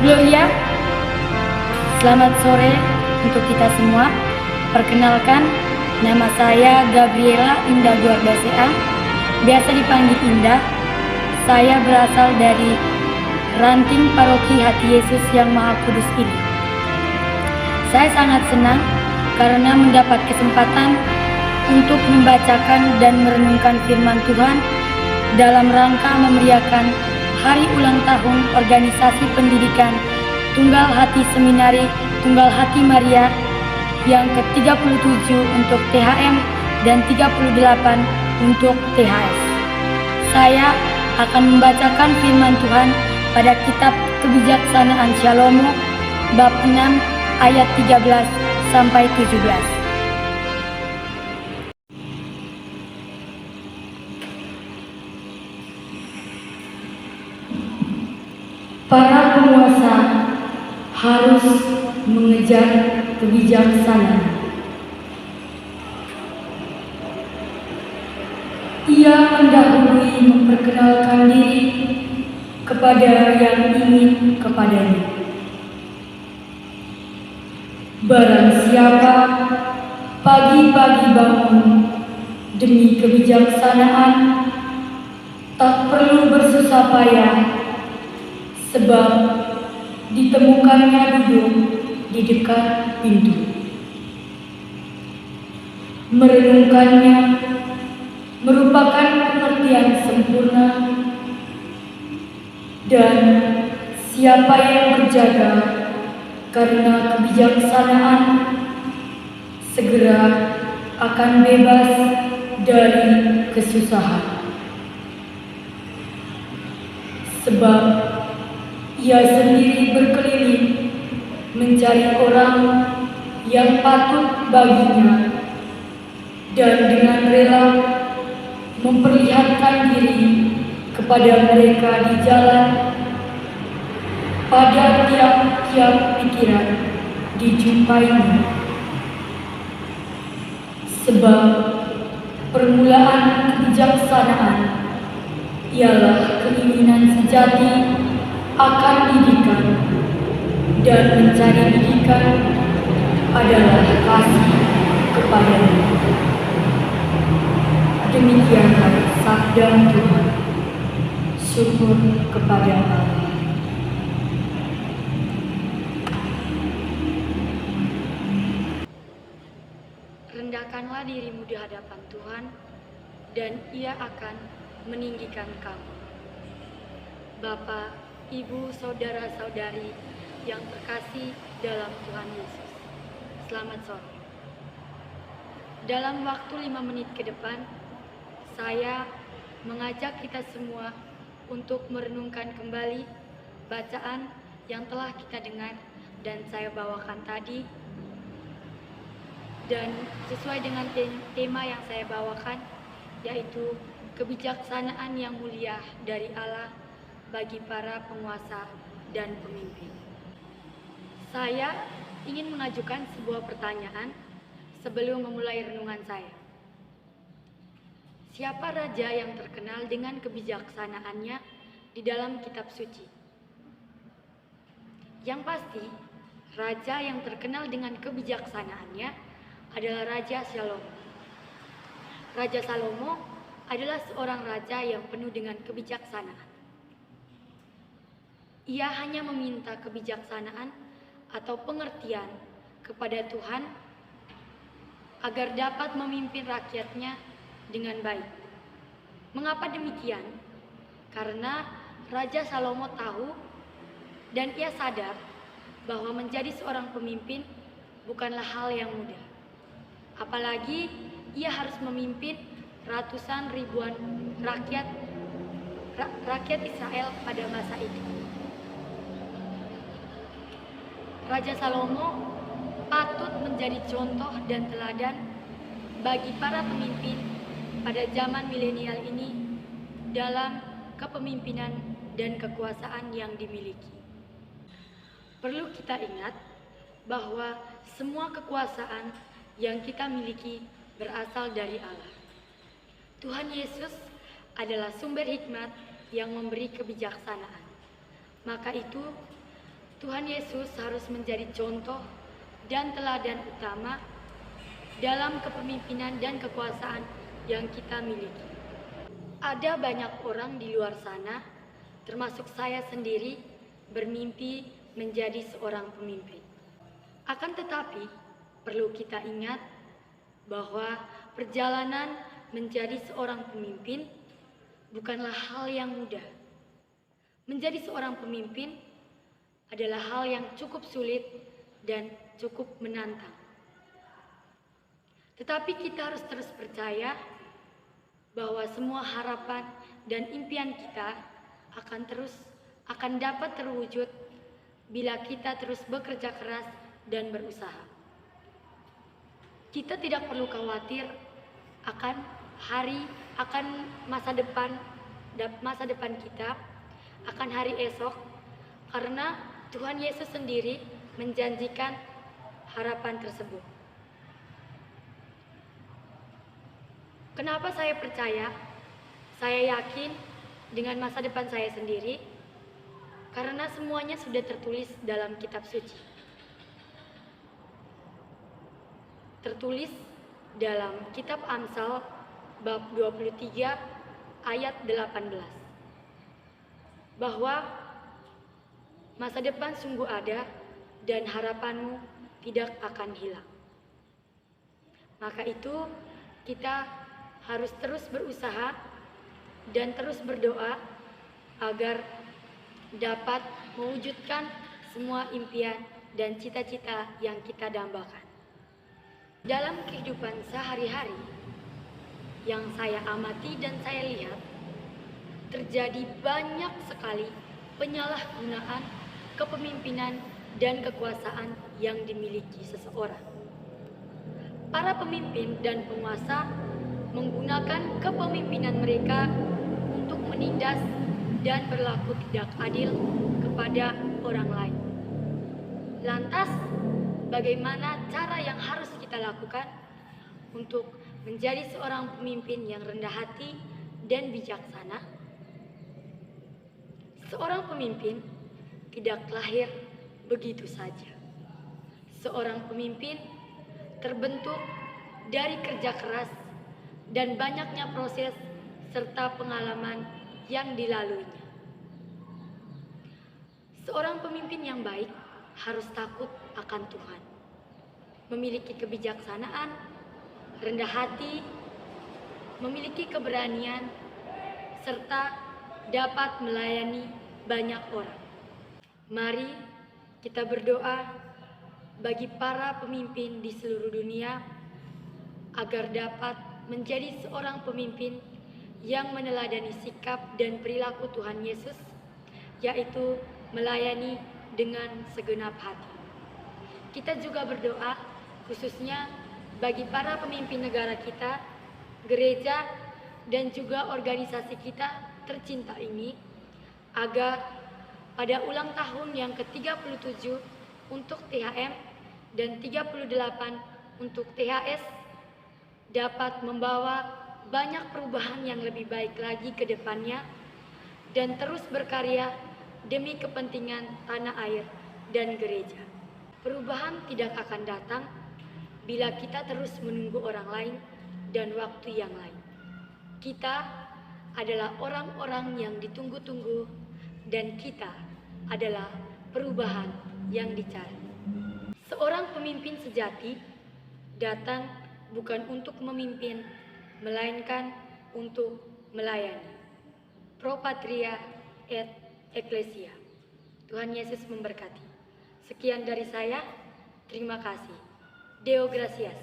Gloria, selamat sore untuk kita semua. Perkenalkan, nama saya Gabriela Indah Guardasea, biasa dipanggil Indah. Saya berasal dari ranting paroki Hati Yesus yang Maha Kudus ini. Saya sangat senang karena mendapat kesempatan untuk membacakan dan merenungkan firman Tuhan dalam rangka memeriahkan Hari Ulang Tahun Organisasi Pendidikan Tunggal Hati Seminari Tunggal Hati Maria yang ke-37 untuk THM dan 38 untuk THS. Saya akan membacakan firman Tuhan pada kitab Kebijaksanaan Salomo bab 6 ayat 13 sampai 17. Para penguasa harus mengejar kebijaksanaan. Ia mendahului memperkenalkan diri kepada yang ingin kepadanya. Barang siapa pagi-pagi bangun demi kebijaksanaan, tak perlu bersusah payah, sebab ditemukannya duduk di dekat pintu. Merenungkannya merupakan pengertian sempurna, dan siapa yang berjaga karena kebijaksanaan segera akan bebas dari kesusahan. Sebab ia sendiri berkeliling mencari orang yang patut baginya, dan dengan rela memperlihatkan diri kepada mereka di jalan. Pada tiap-tiap pikiran dijumpainya. Sebab permulaan kebijaksanaan ialah keinginan sejati akan didikan, dan mencari didikan adalah kasih kepadanya. Demikianlah sabda Tuhan. Syukur kepada Allah. Rendahkanlah dirimu di hadapan Tuhan, dan Ia akan meninggikan kamu. Bapa, Ibu, saudara-saudari yang terkasih dalam Tuhan Yesus, selamat sore. Dalam waktu 5 menit ke depan, saya mengajak kita semua untuk merenungkan kembali bacaan yang telah kita dengar dan saya bawakan tadi. Dan sesuai dengan tema yang saya bawakan, yaitu kebijaksanaan yang mulia dari Allah bagi para penguasa dan pemimpin. Saya ingin mengajukan sebuah pertanyaan sebelum memulai renungan saya. Siapa raja yang terkenal dengan kebijaksanaannya di dalam kitab suci? Yang pasti, raja yang terkenal dengan kebijaksanaannya adalah Raja Salomo. Raja Salomo adalah seorang raja yang penuh dengan kebijaksanaan. Ia hanya meminta kebijaksanaan atau pengertian kepada Tuhan agar dapat memimpin rakyatnya dengan baik. Mengapa demikian? Karena Raja Salomo tahu dan ia sadar bahwa menjadi seorang pemimpin bukanlah hal yang mudah. Apalagi ia harus memimpin ratusan ribuan rakyat Israel pada masa itu. Raja Salomo patut menjadi contoh dan teladan bagi para pemimpin pada zaman milenial ini dalam kepemimpinan dan kekuasaan yang dimiliki. Perlu kita ingat bahwa semua kekuasaan yang kita miliki berasal dari Allah. Tuhan Yesus adalah sumber hikmat yang memberi kebijaksanaan. Maka itu, Tuhan Yesus harus menjadi contoh dan teladan utama dalam kepemimpinan dan kekuasaan yang kita miliki. Ada banyak orang di luar sana, termasuk saya sendiri, bermimpi menjadi seorang pemimpin. Akan tetapi, perlu kita ingat bahwa perjalanan menjadi seorang pemimpin bukanlah hal yang mudah. Menjadi seorang pemimpin adalah hal yang cukup sulit dan cukup menantang. Tetapi kita harus terus percaya bahwa semua harapan dan impian kita akan dapat terwujud bila kita terus bekerja keras dan berusaha. Kita tidak perlu khawatir akan masa depan kita, akan hari esok, karena Tuhan Yesus sendiri menjanjikan harapan tersebut. Kenapa saya percaya? Saya yakin dengan masa depan saya sendiri, karena semuanya sudah tertulis dalam kitab suci. Tertulis dalam kitab Amsal bab 23 ayat 18. Bahwa masa depan sungguh ada dan harapanmu tidak akan hilang. Maka itu kita harus terus berusaha dan terus berdoa agar dapat mewujudkan semua impian dan cita-cita yang kita dambakan. Dalam kehidupan sehari-hari yang saya amati dan saya lihat, terjadi banyak sekali penyalahgunaan kepemimpinan dan kekuasaan yang dimiliki seseorang. Para pemimpin dan penguasa menggunakan kepemimpinan mereka untuk menindas dan berlaku tidak adil kepada orang lain. Lantas, bagaimana cara yang harus kita lakukan untuk menjadi seorang pemimpin yang rendah hati dan bijaksana? Seorang pemimpin tidak lahir begitu saja. Seorang pemimpin terbentuk dari kerja keras dan banyaknya proses serta pengalaman yang dilaluinya. Seorang pemimpin yang baik harus takut akan Tuhan, memiliki kebijaksanaan, rendah hati, memiliki keberanian, serta dapat melayani banyak orang. Mari kita berdoa bagi para pemimpin di seluruh dunia agar dapat menjadi seorang pemimpin yang meneladani sikap dan perilaku Tuhan Yesus, yaitu melayani dengan segenap hati. Kita juga berdoa khususnya bagi para pemimpin negara kita, gereja, dan juga organisasi kita tercinta ini, agar pada ulang tahun yang ke-37 untuk THM dan 38 untuk THS dapat membawa banyak perubahan yang lebih baik lagi ke depannya dan terus berkarya demi kepentingan tanah air dan gereja. Perubahan tidak akan datang bila kita terus menunggu orang lain dan waktu yang lain. Kita adalah orang-orang yang ditunggu-tunggu dan kita adalah perubahan yang dicari. Seorang pemimpin sejati datang bukan untuk memimpin, melainkan untuk melayani. Pro Patria et Ecclesia. Tuhan Yesus memberkati. Sekian dari saya. Terima kasih. Deo gratias.